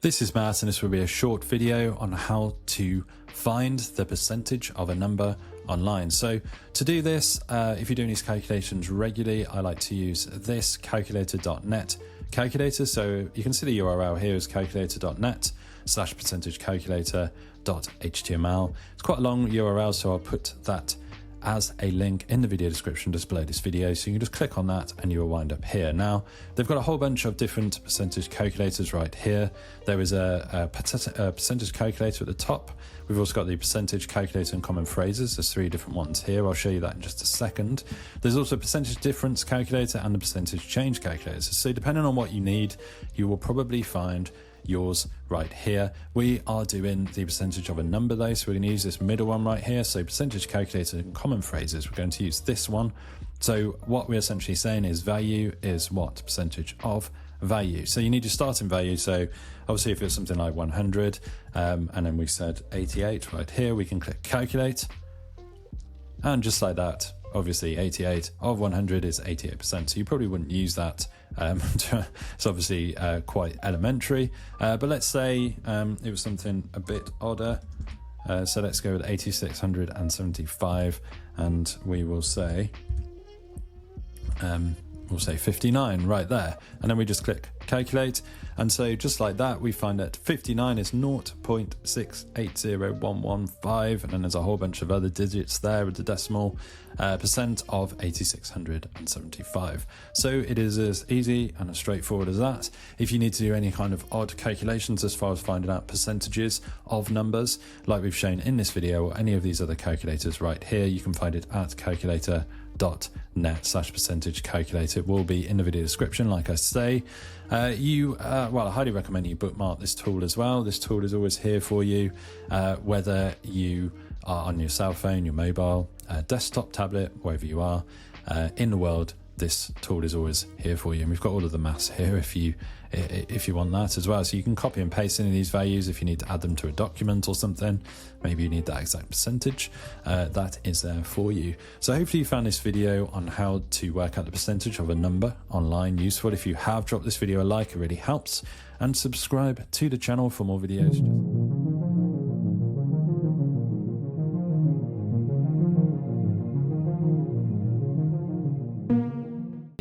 This is Matt, and this will be a short video on how to find the percentage of a number online. So to do this, if you're doing these calculations regularly, I like to use this calculator.net calculator. So you can see the URL here is calculator.net/percentagecalculator.html. It's quite a long URL, so I'll put that as a link in the video description just below this video, so you can just click on that and you will wind up here. Now they've got a whole bunch of different percentage calculators right here. There is a percentage calculator at the top. We've also got the percentage calculator and common phrases. There's 3 different ones here. I'll show you that in just a second. There's also a percentage difference calculator and the percentage change calculator. So depending on what you need, you will probably find yours right here. We are doing the percentage of a number though, so we're going to use this middle one right here. So percentage calculator and common phrases, we're going to use this one. So what we're essentially saying is value is what? Percentage of value. So you need your starting value. So obviously if it's something like 100 and then we said 88 right here, we can click calculate, and just like that, obviously 88 of 100 is 88%, so you probably wouldn't use that. It's obviously quite elementary, but let's say it was something a bit odder. So let's go with 8675, and we will say we'll say 59 right there, and then we just click calculate, and so just like that we find that 59 is 0.680115, and then there's a whole bunch of other digits there with the decimal percent of 8675. So it is as easy and as straightforward as that. If you need to do any kind of odd calculations as far as finding out percentages of numbers like we've shown in this video or any of these other calculators right here, you can find it at calculator.net/percentage calculator. It will be in the video description, like I say. Well, I highly recommend you bookmark this tool as well. This tool is always here for you, whether you are on your cell phone, your mobile, desktop, tablet, wherever you are in the world. This tool is always here for you, and we've got all of the maths here if you want that as well. So you can copy and paste any of these values if you need to add them to a document or something. Maybe you need that exact percentage. That is there for you. So hopefully you found this video on how to work out the percentage of a number online useful. If you have, drop this video a like, it really helps, and subscribe to the channel for more videos.